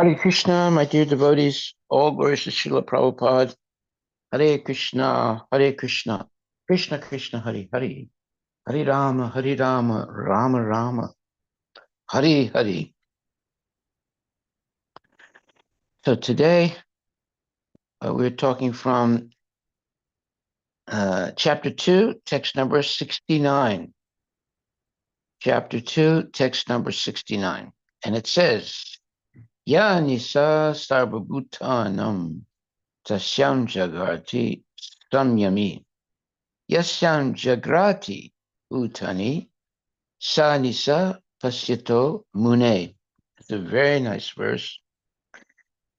Hare Krishna, my dear devotees, all glories to Srila Prabhupada. Hare Krishna, Hare Krishna, Krishna Krishna, Hare Hare, Hare Rama, Rama Rama, Hare Hare. So today we're talking from chapter 2, text number 69. Chapter 2, text number 69. And it says, Ya Nisa Sarvabhutanam Tasyam Jagarti Samyami. Yasyam Jagrati Utani Sa Nisa Pasyato Mune. It's a very nice verse.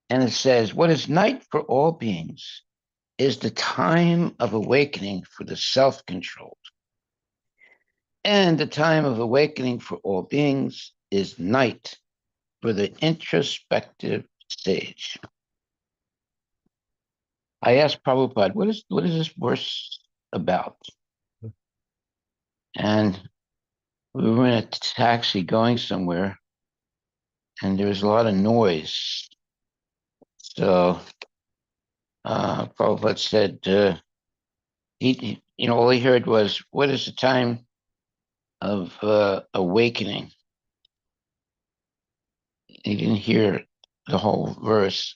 And it says, what is night for all beings is the time of awakening for the self-controlled. And the time of awakening for all beings is night for the introspective stage. I asked Prabhupada, what is this verse about? And we were in a taxi going somewhere, and there was a lot of noise. So Prabhupada said, all he heard was, what is the time of awakening? He didn't hear the whole verse.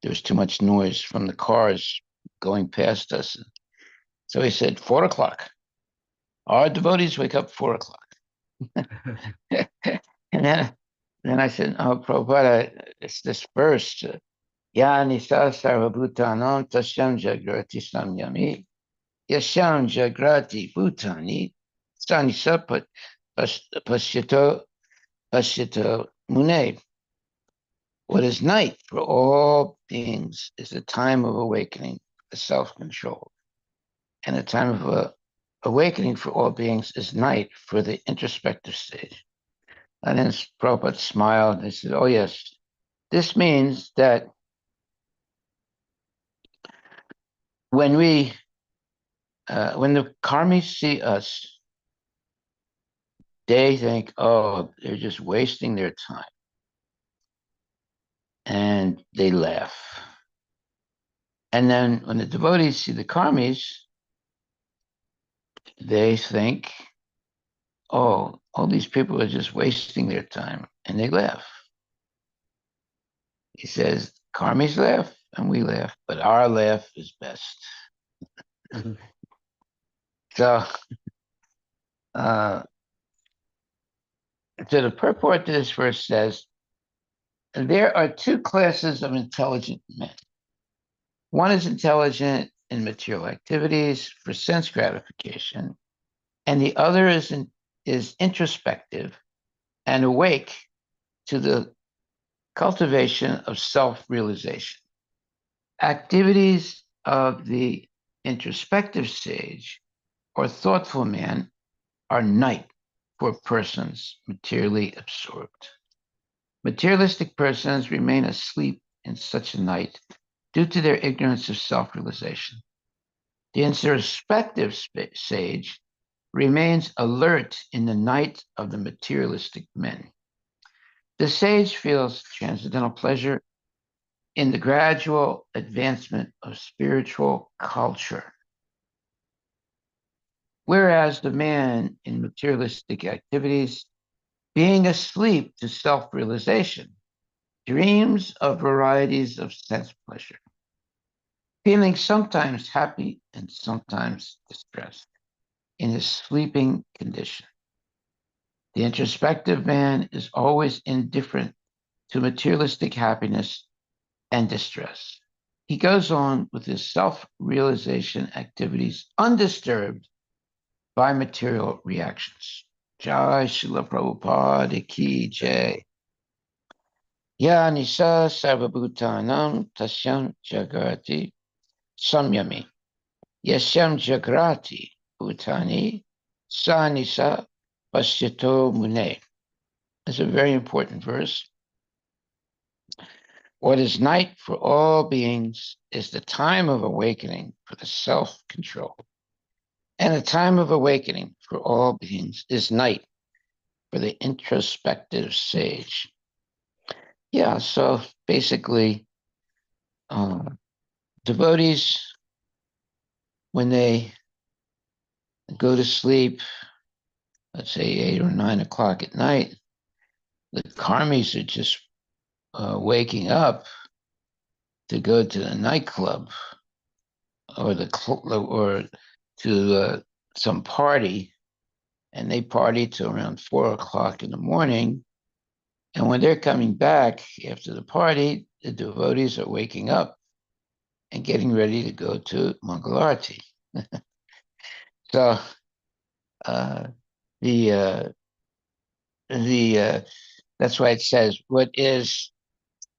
There was too much noise from the cars going past us. So he said, 4 o'clock. Our devotees wake up 4 o'clock. And then I said, oh, Prabhupada, it's this verse. Ya nisa sarvabhutanam tasyam jagrati samyami. Yasham jagrati bhutani. Sanisa pasyato mune. What is night for all beings is the time of awakening, the self-control. And the time of awakening for all beings is night for the introspective stage. And then Prabhupada smiled and said, oh, yes, this means that when the karmis see us, they think, oh, they're just wasting their time. And they laugh. And then when the devotees see the karmis, they think, oh, all these people are just wasting their time. And they laugh. He says, karmis laugh and we laugh, but our laugh is best. So, so the purport to this verse says, there are two classes of intelligent men. One is intelligent in material activities for sense gratification, and the other is introspective and awake to the cultivation of self-realization. Activities of the introspective stage or thoughtful man are night for persons materially absorbed. Materialistic persons remain asleep in such a night due to their ignorance of self-realization. The introspective sage remains alert in the night of the materialistic men. The sage feels transcendental pleasure in the gradual advancement of spiritual culture, whereas the man in materialistic activities, being asleep to self-realization, dreams of varieties of sense pleasure, feeling sometimes happy and sometimes distressed in his sleeping condition. The introspective man is always indifferent to materialistic happiness and distress. He goes on with his self-realization activities undisturbed by material reactions. Jai Srila Prabhupada Ki Jai. Ya Nisa Sarvabhutanam Tasyam Jagrati Samyami. Yasyam Jagrati Bhutani Sa Nisa Pasyato Mune. It's a very important verse. What is night for all beings is the time of awakening for the self-control. And the time of awakening for all beings is night for the introspective sage. Yeah, so basically, devotees, when they go to sleep, let's say 8 or 9 o'clock at night, the karmis are just waking up to go to the nightclub or or to some party, and they party till around 4 o'clock in the morning. And when they're coming back after the party, the devotees are waking up and getting ready to go to Mangalarti. So uh, the that's why it says, "What is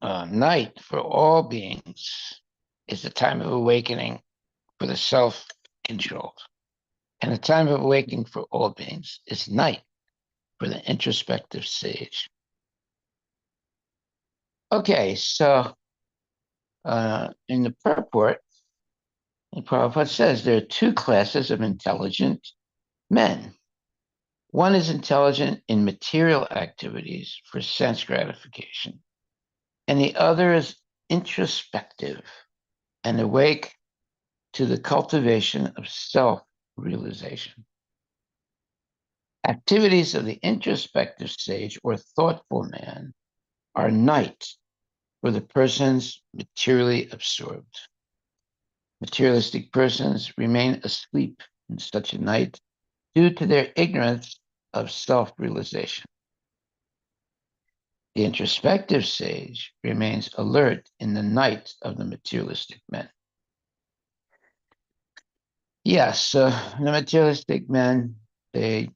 night for all beings is the time of awakening for the self-controlled, and the time of awakening for all beings is night for the introspective sage." Okay, so in the purport, the Prabhupada says there are two classes of intelligent men. One is intelligent in material activities for sense gratification, and the other is introspective and awake to the cultivation of self realization. Activities of the introspective stage or thoughtful man are night for the persons materially absorbed. Materialistic persons remain asleep in such a night due to their ignorance of self realization. The introspective sage remains alert in the night of the materialistic men. Yes, the materialistic men, they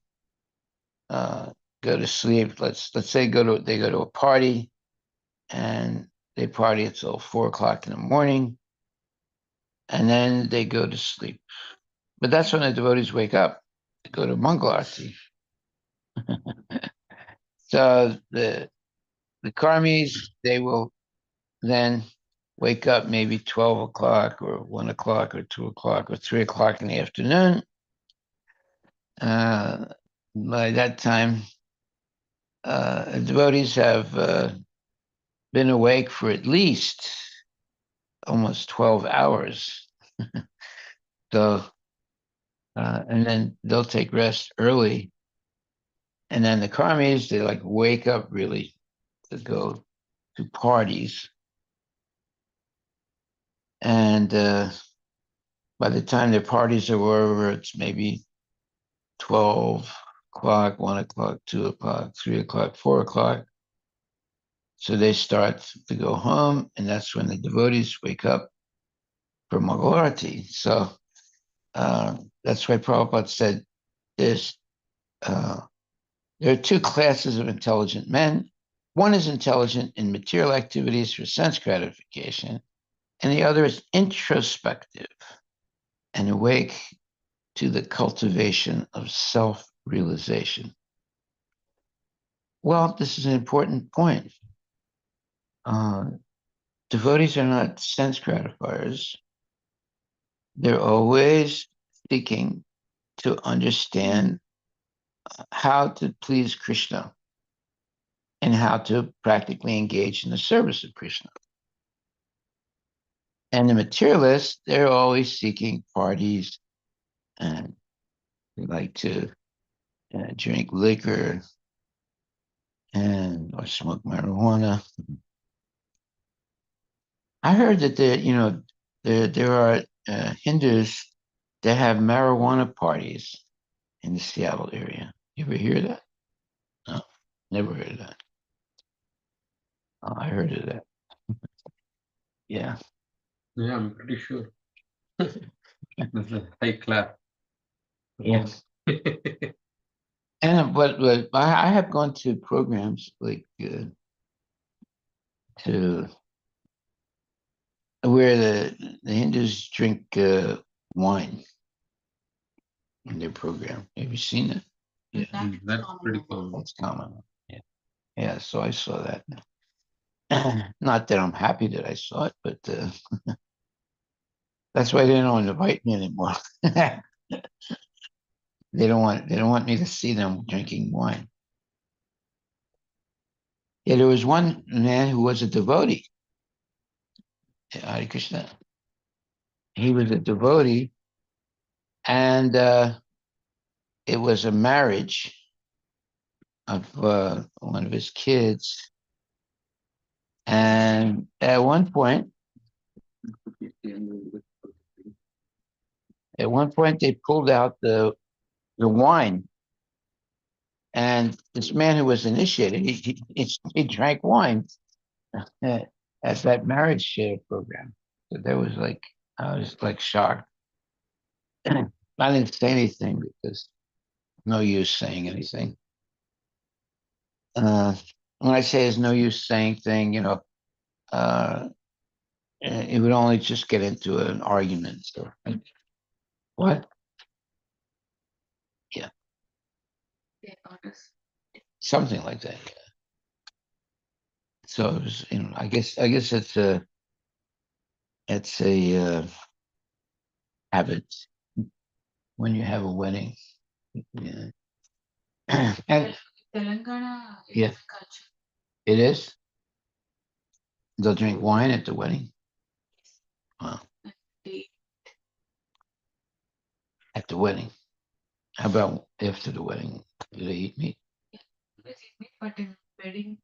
go to sleep. Let's say they go to a party and they party until 4 o'clock in the morning, and then they go to sleep. But that's when the devotees wake up to go to Mangalarti. So the karmis, they will then wake up maybe 12 o'clock or 1 o'clock or 2 o'clock or 3 o'clock in the afternoon. Uh, by that time, devotees have been awake for at least almost 12 hours. So, and then they'll take rest early. And then the karmis, they like wake up really to go to parties. And by the time their parties are over, it's maybe 12 o'clock, 1 o'clock, 2 o'clock, 3 o'clock, 4 o'clock. So they start to go home, and that's when the devotees wake up for Mangalarti. So that's why Prabhupada said this. There are two classes of intelligent men. One is intelligent in material activities for sense gratification, and the other is introspective and awake to the cultivation of self realization. Well, this is an important point. Devotees are not sense gratifiers. They're always seeking to understand how to please Krishna and how to practically engage in the service of Krishna. And the materialists, they're always seeking parties and they like to drink liquor and or smoke marijuana. I heard that there are Hindus that have marijuana parties in the Seattle area. You ever hear that? No, never heard of that. Oh, I heard of that. Yeah. Yeah, I'm pretty sure. That's a high clap. Yeah. And but I have gone to programs like to where the Hindus drink wine in their program. Have you seen it? Yeah, That's pretty common. that's common. Yeah, yeah. So I saw that. Not that I'm happy that I saw it, but that's why they don't invite me anymore. They don't want me to see them drinking wine. Yeah, there was one man who was a devotee. Hare Krishna. He was a devotee, and it was a marriage of one of his kids. And at one point, they pulled out the wine, and this man who was initiated, he drank wine at, at that marriage program. So there was like, I was like shocked. I didn't say anything because no use saying anything. Uh, when I say there's no use saying thing, uh, it would only just get into an argument. So, what? Yeah, something like that. Yeah. So it was, I guess it's a habit when you have a wedding. Yeah. And Telangana yeah, culture. it is. They'll drink wine at the wedding. Wow, They at the wedding. How about after the wedding? Do they eat meat? always eat meat, but in wedding,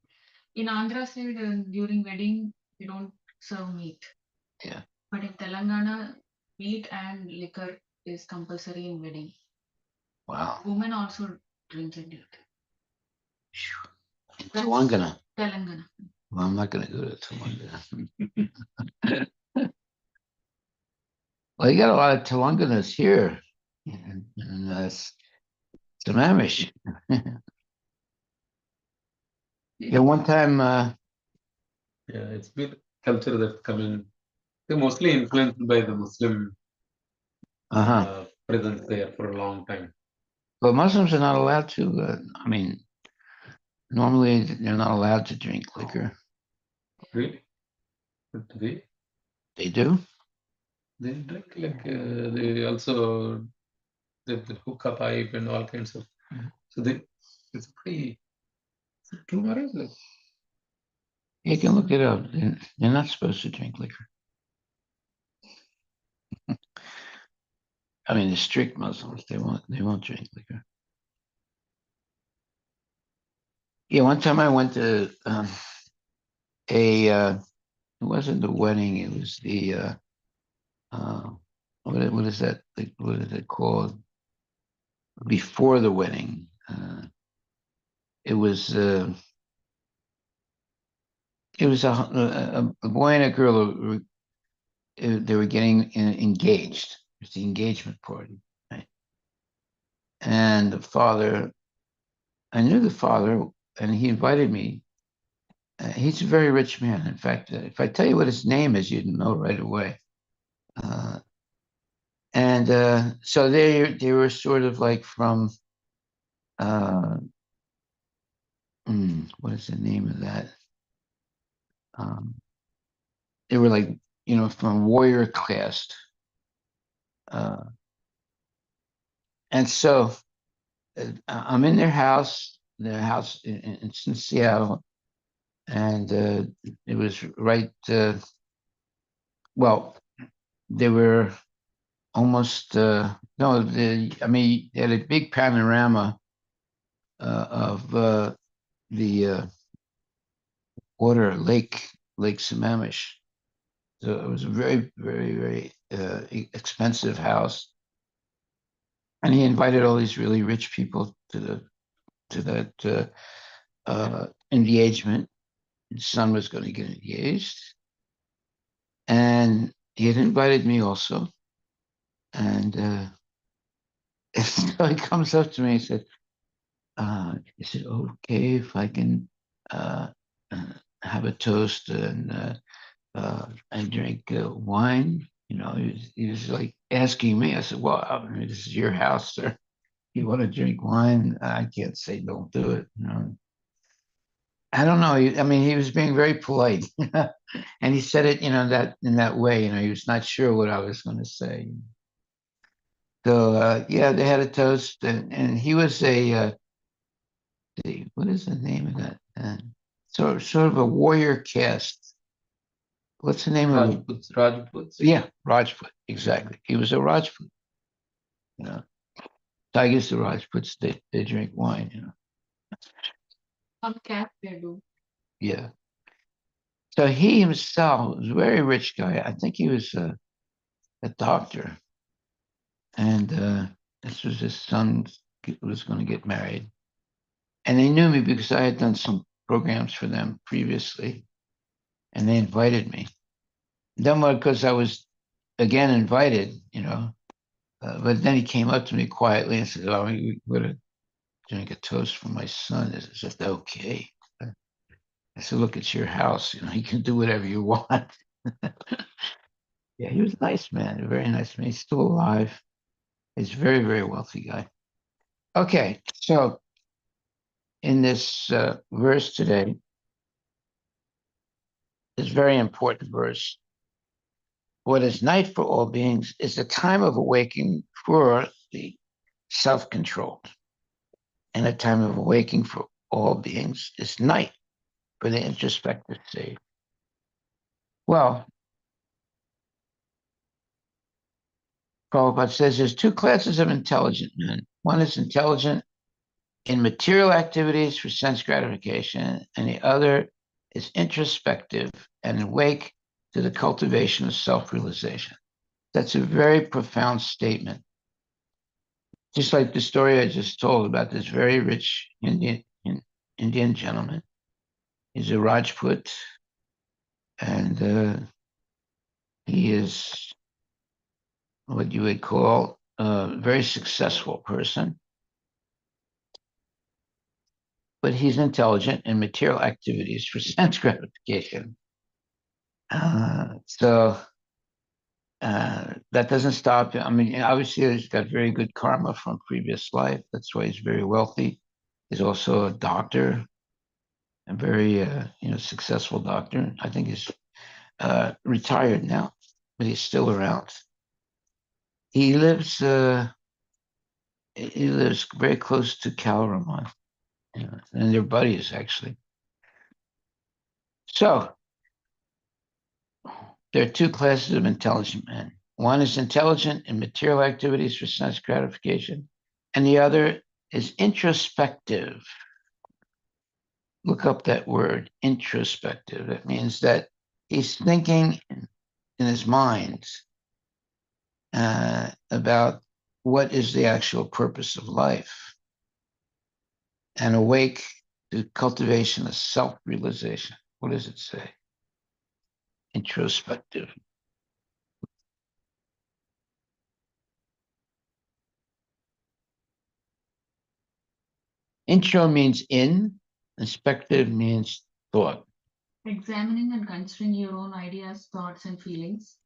in Andhra side, during wedding, we don't serve meat. Yeah. But in Telangana, meat and liquor is compulsory in wedding. Wow. Women also drink in it. In That's Telangana. Telangana. Well, I'm not going to go to Telangana. Well, you got a lot of Telanganas here in Sammamish. Yeah, one time, Yeah, it's been culture that's coming. They're mostly influenced by the Muslim uh-huh. presence there for a long time. But Muslims are not allowed to, I mean, normally they're not allowed to drink liquor. Really? But They do? they drink like they also the hookah pipe and all kinds of. So it's pretty. Is it true, Maharaj? Like, You can look it up. They're not supposed to drink liquor. I mean, the strict Muslims, they won't drink liquor. Yeah, one time I went to it wasn't the wedding, it was the uh, what is that? Like, what is it called? Before the wedding. It was a boy and a girl they were getting engaged. It was the engagement party, right? And the father, I knew the father, and he invited me. He's a very rich man. In fact, if I tell you what his name is, you'd know right away. Uh, and so they were sort of like from uh, what is the name of that? Um, they were like from warrior caste, uh, and so I'm in their house it's in Seattle, and it was right. Well, they were almost no. I mean, they had a big panorama of the water Lake Sammamish. So it was a very, very, very expensive house, and he invited all these really rich people to that engagement. His son was going to get engaged, and he had invited me also. And so he comes up to me and said, "Is it okay if I can uh, uh, have a toast and drink wine?" He was like asking me. I said, "Well, I mean, this is your house, sir. You want to drink wine? I can't say don't do it." I don't know. I mean, he was being very polite, and he said it, that in that way. He was not sure what I was going to say. So yeah, they had a toast, and he was what is the name of that? sort of a warrior caste. What's the name of it? Rajputs. Yeah, Rajput. Exactly. He was a Rajput. You know, Tigers, the Rajputs, they drink wine. You know. Some caste they do. Yeah. So he himself was a very rich guy. I think he was a doctor, and this was his son was going to get married, and they knew me because I had done some programs for them previously, and they invited me. Then, because I was again invited, you know, but then he came up to me quietly and said, "Oh, we're going to drink a toast for my son. Is it okay?" I said, "Look, it's your house. You know, you can do whatever you want." Yeah, he was a nice man, a very nice man. He's still alive. He's a very, very wealthy guy. Okay, so in this verse today, this very important verse, what is night for all beings is the time of awakening for the self-controlled. And a time of awakening for all beings is night for the introspective state. Well, Prabhupada says there's two classes of intelligent men. One is intelligent in material activities for sense gratification, and the other is introspective and awake to the cultivation of self-realization. That's a very profound statement. Just like the story I just told about this very rich Indian gentleman. He's a Rajput, and he is what you would call a very successful person, but he's intelligent in material activities for sense gratification. So that doesn't stop him. I mean, obviously, he's got very good karma from previous life. That's why he's very wealthy. He's also a doctor, a very successful doctor. I think he's retired now, but he's still around. He lives very close to Kalraman, and they're buddies actually. So there are two classes of intelligent men. One is intelligent in material activities for sense gratification, and the other is introspective. Look up that word, introspective. That means that he's thinking in his mind about what is the actual purpose of life and awake to cultivation of self-realization. What does it say? Introspective. Intro means in, inspective means thought. Examining and considering your own ideas, thoughts, and feelings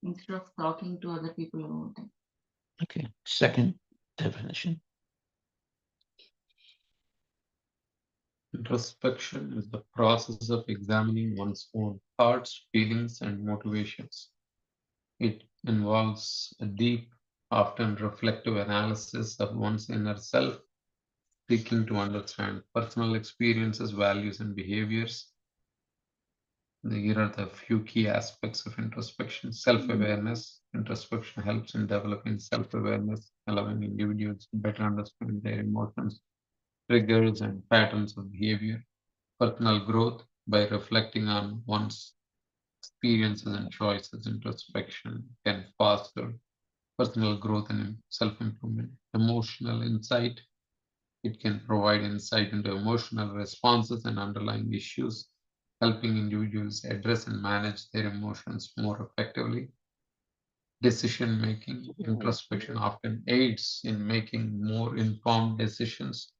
instead of talking to other people about them. Okay, second definition. Introspection is the process of examining one's own thoughts, feelings, and motivations. It involves a deep, often reflective analysis of one's inner self, seeking to understand personal experiences, values, and behaviors. Here are the few key aspects of introspection. Self-awareness. Introspection helps in developing self-awareness, allowing individuals to better understand their emotions, triggers, and patterns of behavior. Personal growth by reflecting on one's experiences and choices. Introspection can foster personal growth and self-improvement. Emotional insight. It can provide insight into emotional responses and underlying issues, helping individuals address and manage their emotions more effectively. Decision making. Introspection often aids in making more informed decisions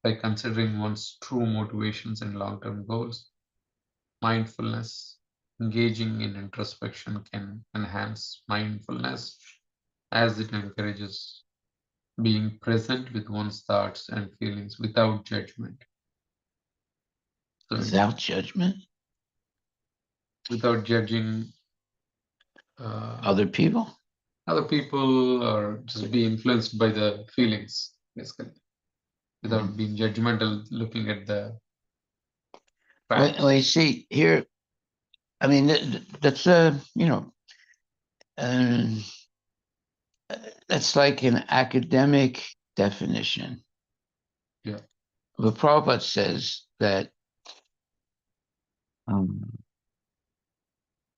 by considering one's true motivations and long-term goals. Mindfulness. Engaging in introspection can enhance mindfulness as it encourages being present with one's thoughts and feelings without judgment. So, Without judgment? without judging Other people? other people or just be influenced by the feelings, basically, without being judgmental, looking at the facts. you see here, I mean, that's um, that's like an academic definition. Yeah. But Prabhupada says that an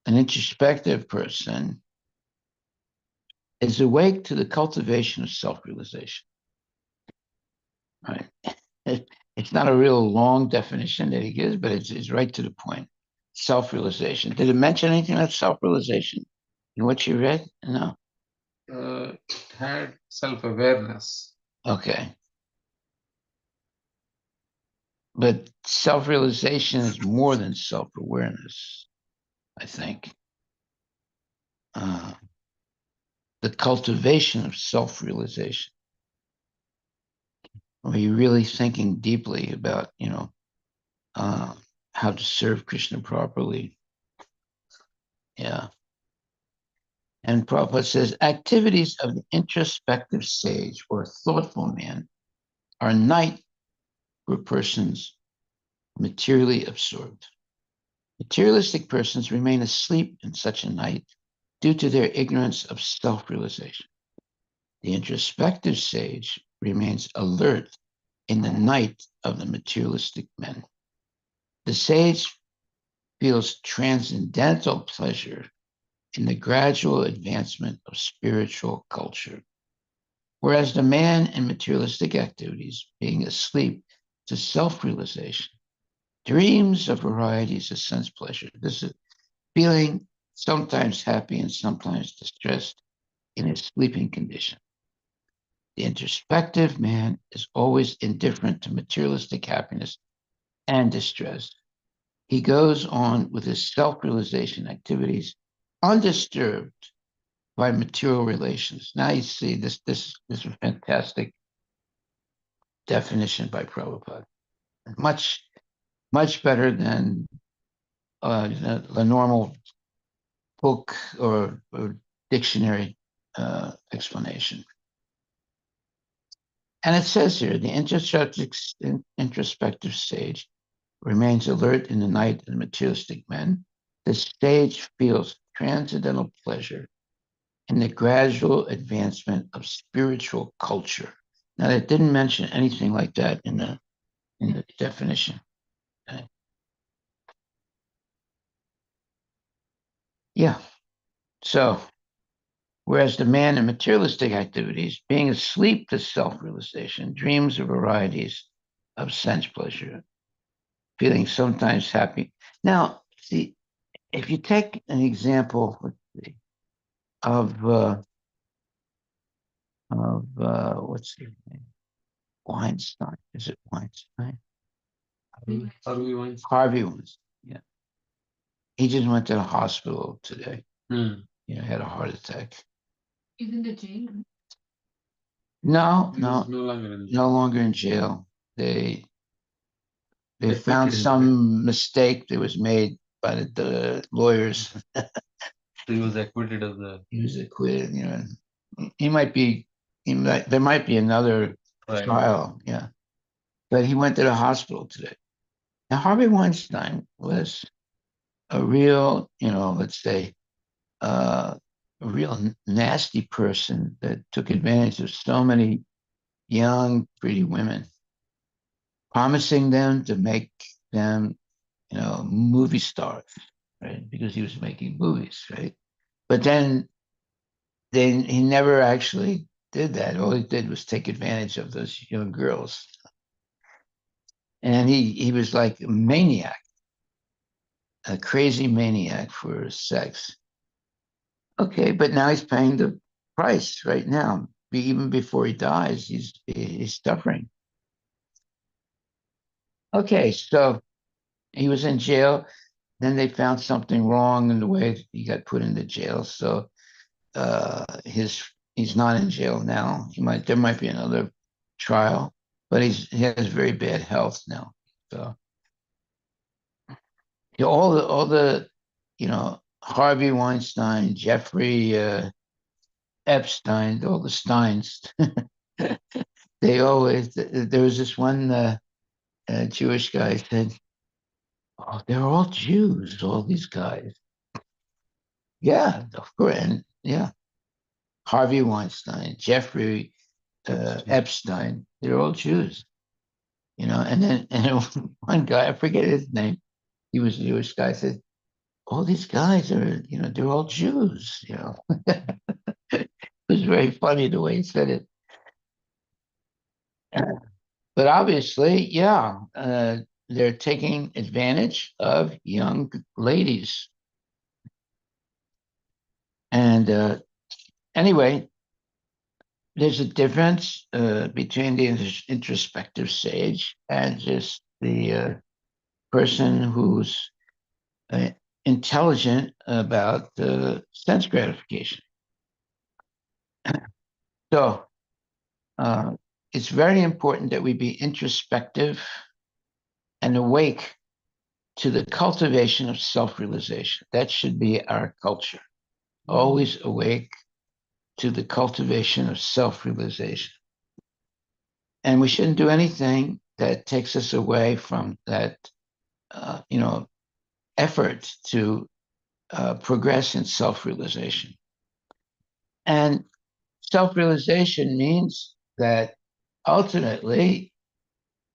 introspective person is awake to the cultivation of self-realization. Right? It's not a real long definition that he gives, but it's right to the point. Self-realization. Did it mention anything about self-realization in what you read? No. It had self-awareness. Okay. But self-realization is more than self-awareness, I think. The cultivation of self-realization. Are you really thinking deeply about, how to serve Krishna properly? Yeah. And Prabhupada says, activities of the introspective sage or thoughtful man are night for persons materially absorbed. Materialistic persons remain asleep in such a night due to their ignorance of self-realization. The introspective sage remains alert in the night of the materialistic men. The sage feels transcendental pleasure in the gradual advancement of spiritual culture. Whereas the man in materialistic activities, being asleep to self-realization, dreams of varieties of sense pleasure. This is feeling sometimes happy and sometimes distressed in his sleeping condition. The introspective man is always indifferent to materialistic happiness and distress. He goes on with his self-realization activities undisturbed by material relations. Now you see this is a fantastic definition by Prabhupada. Much better than the normal book or dictionary explanation. And it says here, the introspective stage remains alert in the night of the materialistic men. The stage feels transcendental pleasure in the gradual advancement of spiritual culture. Now, it didn't mention anything like that in the definition. Okay. Yeah. So, whereas the man in materialistic activities, being asleep to self-realization, dreams of varieties of sense pleasure, feeling sometimes happy. Now, see, if you take an example of what's his name? Weinstein. Is it Weinstein? Harvey Weinstein. Harvey Weinstein. Yeah. He just went to the hospital today. Hmm. Had a heart attack. He's in the jail. No, He no, is no longer in jail. no longer in jail. They Acquitted found him, some mistake that was made by the lawyers. So he was acquitted of the He was acquitted. He might be. There might be another trial. trial. Yeah, but he went to the hospital today. Now Harvey Weinstein was a real, let's say, a real nasty person that took advantage of so many young, pretty women, promising them to make them, movie stars, right? Because he was making movies, right? But then he never actually did that. All he did was take advantage of those young girls. And he was like a maniac, a crazy maniac for sex. Okay, but now he's paying the price right now. Even before he dies, he's suffering. Okay, so he was in jail. Then they found something wrong in the way he got put into jail. So he's not in jail now. There might be another trial, but he has very bad health now. So all the Harvey Weinstein, Jeffrey Epstein, all the Steins. There was this one Jewish guy said, Oh, they're all Jews, all these guys. Yeah, of course. And yeah, Harvey Weinstein, Jeffrey Epstein, they're all Jews, And then one guy, I forget his name, he was a Jewish guy, said, all these guys are, they're all Jews. It was very funny the way he said it. But obviously, yeah, they're taking advantage of young ladies. And anyway, there's a difference between the introspective sage and just the person who's uh, intelligent about sense gratification. So uh, it's very important that we be introspective and awake to the cultivation of self-realization. That should be our culture. Always awake to the cultivation of self-realization. And we shouldn't do anything that takes us away from that, effort to progress in self-realization. And self-realization means that ultimately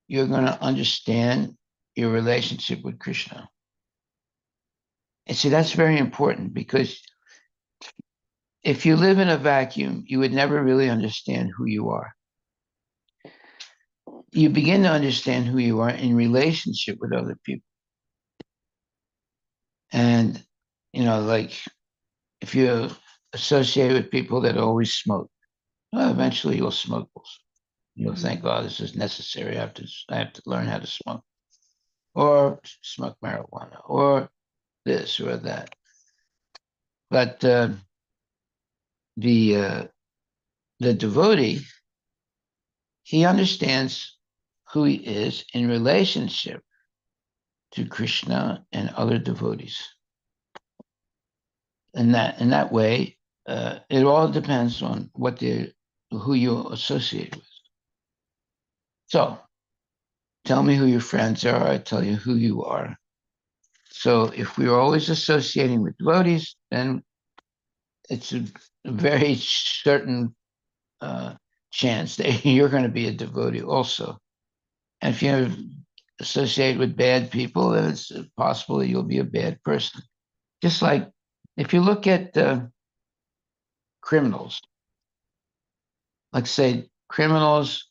you're going to understand your relationship with Krishna. And see, that's very important because if you live in a vacuum, you would never really understand who you are. You begin to understand who you are in relationship with other people. And, like if you associate with people that always smoke, well, eventually you'll smoke also. You'll think, oh, this is necessary. I have to learn how to smoke or smoke marijuana or this or that. But the uh, the devotee, he understands who he is in relationship to Krishna and other devotees. And that way, it all depends on who you associate with. So tell me who your friends are. I tell you who you are. So if we're always associating with devotees, then it's a very certain uh, chance that you're going to be a devotee also. And if you associate with bad people, then it's possible that you'll be a bad person. Just like if you look at criminals, like say criminals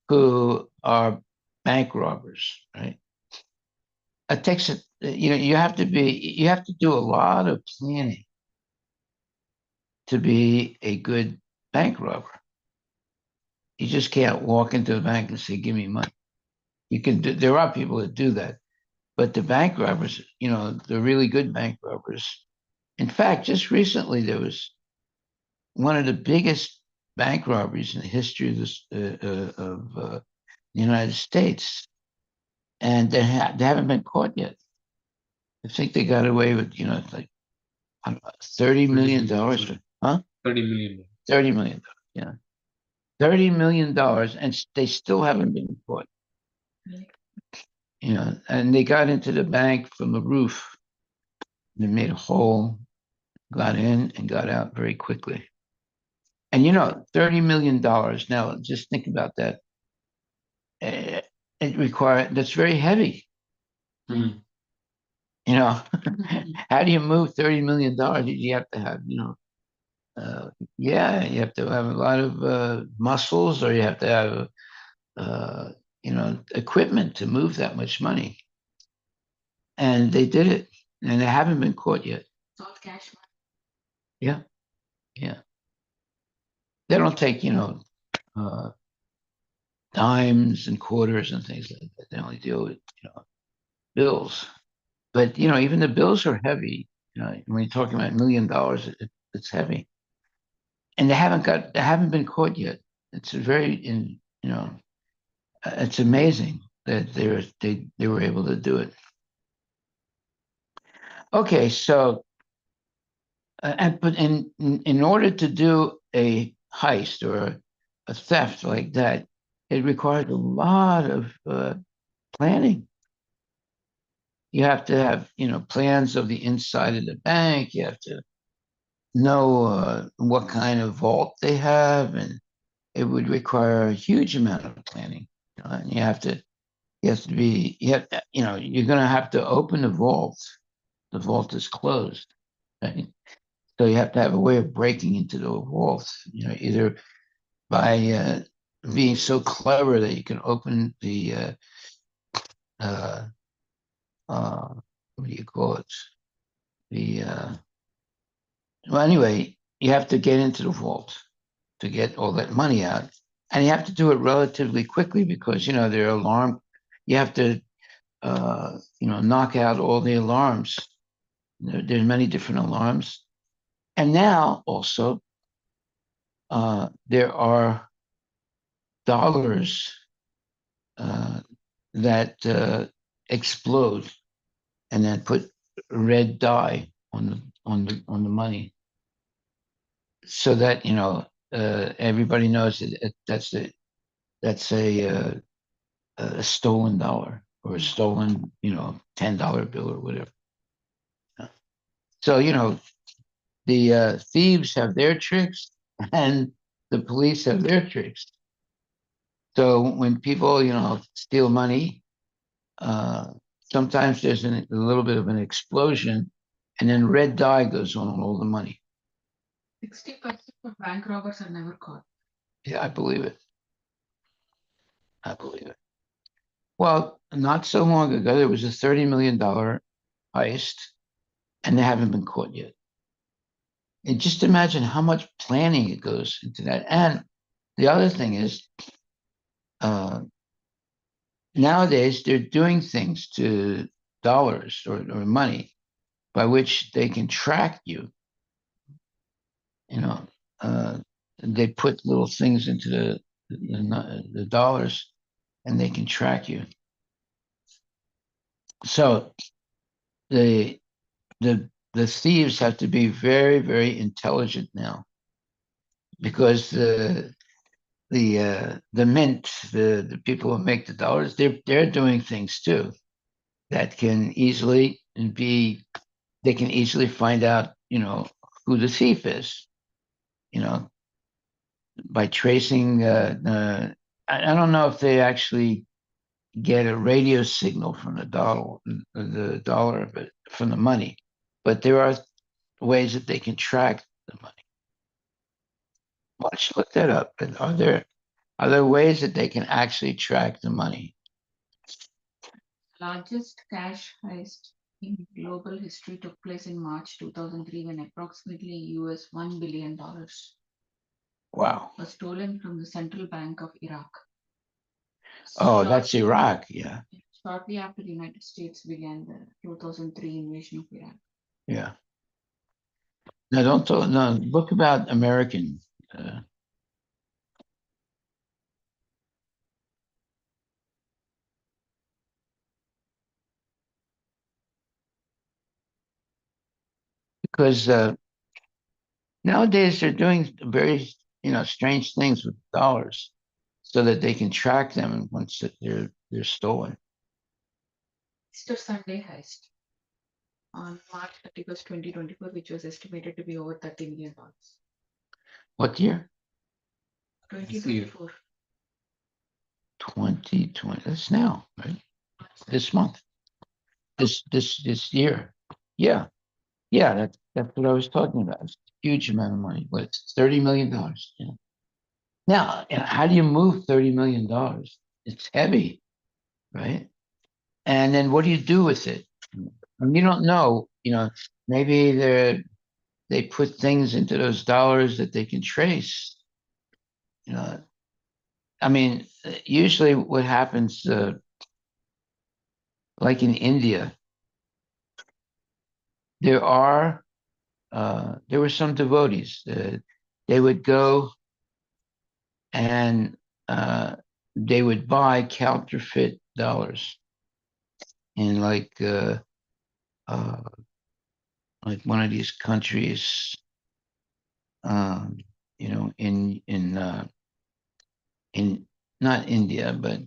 who are bank robbers, right? It takes it, you have to do a lot of planning to be a good bank robber. You just can't walk into a bank and say, "Give me money." There are people that do that, but the bank robbers, the really good bank robbers. In fact, just recently there was one of the biggest bank robberies in the history of the United States, and they haven't been caught yet. I think they got away with, like $30 million, huh? 30 million. $30 million, yeah, $30 million, and they still haven't been caught. And they got into the bank from the roof. They made a hole, got in, and got out very quickly. And $30 million. Now, just think about that. That's very heavy. Mm. How do you move $30 million? You have to have, you have to have a lot of muscles, or you have to have, equipment to move that much money. And they did it, and they haven't been caught yet. It's all cash money. Yeah, yeah. They don't take, dimes and quarters and things like that. They only deal with, bills. But even the bills are heavy. When you're talking about $1 million, it's heavy. And they haven't been caught yet. It's it's amazing that they were able to do it. Okay, so but in order to do a heist or a theft like that, it required a lot of planning. You have to have, plans of the inside of the bank. You have to know what kind of vault they have, and it would require a huge amount of planning. And you're going to have to open the vault. The vault is closed, right? So you have to have a way of breaking into the vault, either by being so clever that you can open the uh, what do you call it? The Well, anyway, you have to get into the vault to get all that money out, and you have to do it relatively quickly because there are alarm. You have to knock out all the alarms. There's many different alarms, and now also there are dollars that explode and then put red dye on the money, so that everybody knows that that's a stolen dollar or a stolen $10 bill or whatever. So the thieves have their tricks and the police have their tricks. So when people steal money, uh, sometimes there's a little bit of an explosion, and then red dye goes on all the money. 60% of bank robbers are never caught. Yeah, I believe it. I believe it. Well, not so long ago, there was a $30 million heist, and they haven't been caught yet. And just imagine how much planning it goes into that. And the other thing is, nowadays they're doing things to dollars or money by which they can track you. Uh, they put little things into the dollars, and they can track you. So the the thieves have to be very, very intelligent now, because the mint, the people who make the dollars, they're doing things too that can easily they can easily find out, who the thief is, you know, by tracing. I don't know if they actually get a radio signal from the dollar, but from the money. But there are ways that they can track the money. Why don't you look that up? Are there ways that they can actually track the money? Largest cash heist in global history took place in March 2003 when approximately $1 billion Wow. was stolen from the central bank of Iraq. Oh, that's Iraq. Yeah. Shortly after the United States began the 2003 invasion of Iraq. Yeah. No, don't talk. No, look about American. Because nowadays they're doing very, strange things with dollars, so that they can track them once they're stolen. Easter Sunday heist on March 31st, 2024, which was estimated to be over $30 million. What year? 2024. 2020. That's now, right? This month. This year. Yeah. Yeah, that's what I was talking about. It's a huge amount of money. But it's $30 million. Yeah. Now, how do you move $30 million? It's heavy, right? And then what do you do with it? And you don't know, maybe they put things into those dollars that they can trace. You know, I mean, usually what happens, like in India, there were some devotees. They would go and they would buy counterfeit dollars in uh, like one of these countries, in not India, but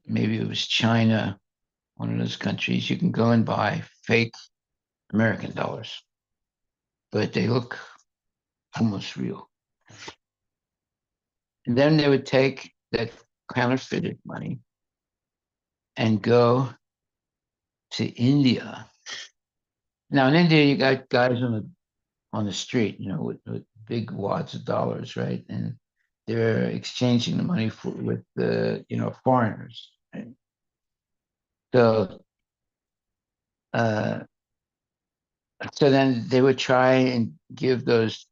maybe it was China, one of those countries, you can go and buy fake American dollars, but they look almost real. And then they would take that counterfeited money and go to India. Now in India, you got guys on the street, with big wads of dollars, right? And they're exchanging the money with the foreigners. Right? So uh, so then they would try and give those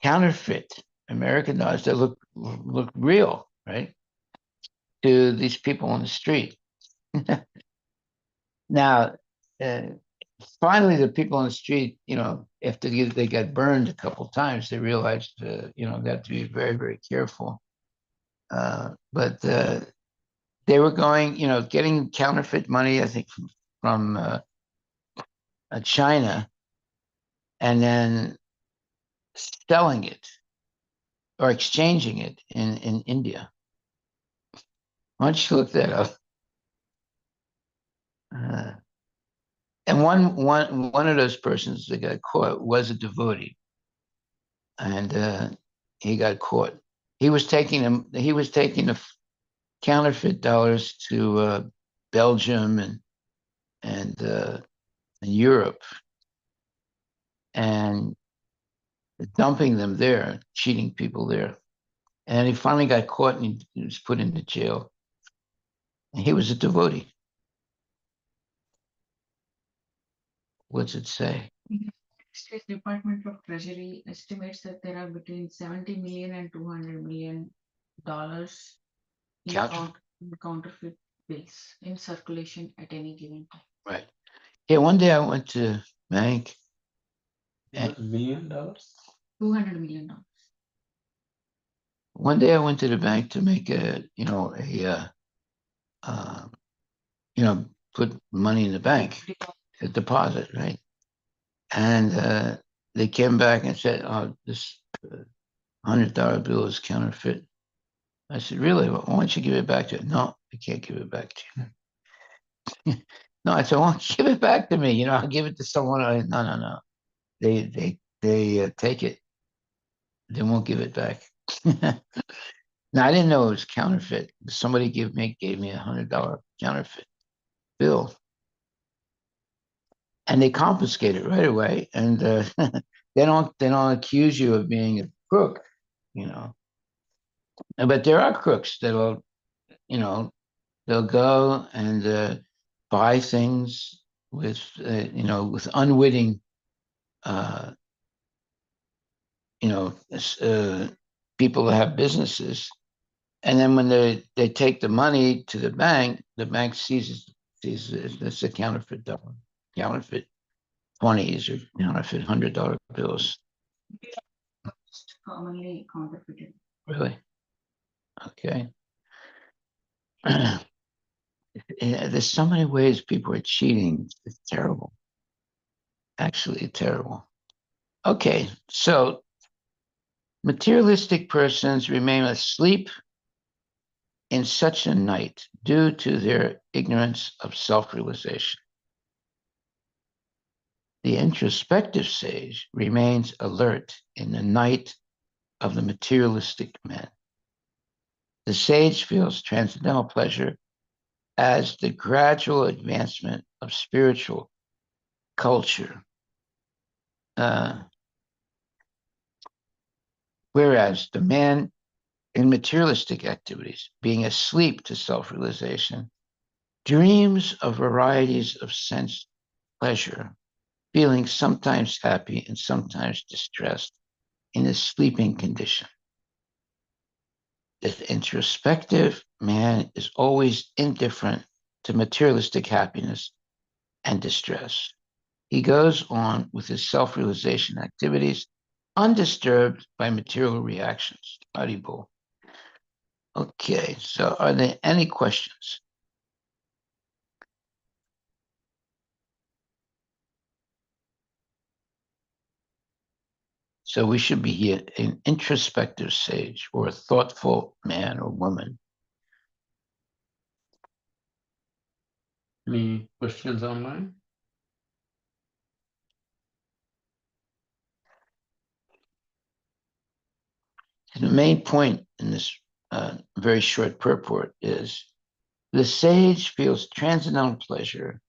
counterfeit American dollars that look real, right, to these people on the street. Now, uh, finally, the people on the street, after they got burned a couple times, they realized, they have to be very, very careful. But they were going, getting counterfeit money, I think, from China, and then selling it or exchanging it in India. Why don't you look that up? And one of those persons that got caught was a devotee, and he got caught. He was taking the counterfeit dollars to Belgium and Europe, and dumping them there, cheating people there. And he finally got caught, and he was put into jail. And he was a devotee. What's it say? States Department of Treasury estimates that there are between 70 million and 200 million dollars in counterfeit bills in circulation at any given time. Right. Yeah, one day I went to bank. $1 million? $200 million. One day I went to the bank to make put money in the bank, a deposit, right? And they came back and said, "Oh, this $100 bill is counterfeit." I said, "Really? Well, why don't you give it back to you?" "No, I can't give it back to you." No, I said, "Why don't you give it back to me? I'll give it to someone." No. They take it. They won't give it back. Now I didn't know it was counterfeit. Somebody gave me $100 counterfeit bill, and they confiscate it right away. And they don't accuse you of being a crook, you know. But there are crooks that'll they'll go and buy things with unwitting uh, people that have businesses. And then when they take the money to the bank sees it's a counterfeit dollar, counterfeit 20s or counterfeit $100 bills. Commonly counterfeited. Really? Okay. There's so many ways people are cheating. It's terrible. Actually terrible. Okay, so materialistic persons remain asleep in such a night due to their ignorance of self-realization. The introspective sage remains alert in the night of the materialistic man. The sage feels transcendental pleasure as the gradual advancement of spiritual culture. Whereas the man in materialistic activities, being asleep to self-realization, dreams of varieties of sense pleasure, feeling sometimes happy and sometimes distressed in a sleeping condition. The introspective man is always indifferent to materialistic happiness and distress. He goes on with his self-realization activities undisturbed by material reactions. Haribol. Okay, so are there any questions? So we should be here an introspective sage or a thoughtful man or woman. Any questions online? The main point in this very short purport is the sage feels transcendental pleasure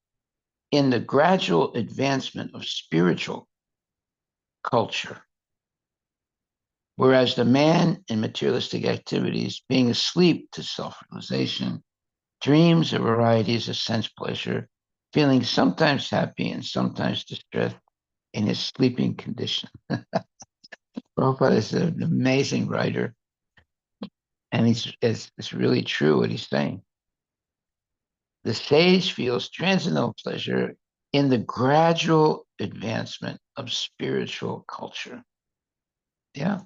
in the gradual advancement of spiritual culture, whereas the man in materialistic activities, being asleep to self-realization, dreams of varieties of sense pleasure, feeling sometimes happy and sometimes distressed in his sleeping condition. Prabhupada is an amazing writer, and it's really true what he's saying. The sage feels transcendental pleasure in the gradual advancement of spiritual culture. Yeah.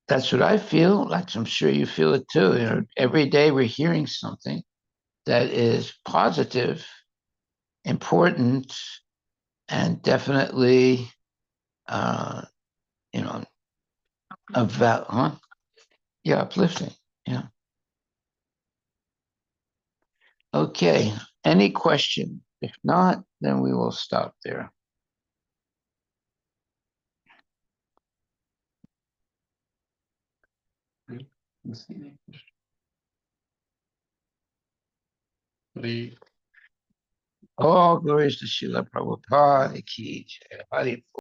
That's what I feel. Like I'm sure you feel it too. You know, every day we're hearing something that is positive, important, and definitely, you know, about, huh? Yeah, uplifting. Yeah. Okay. Any question? If not, then we will stop there. Let's see any question. Hare All glories to Srila Prabhupada ki jai. Hari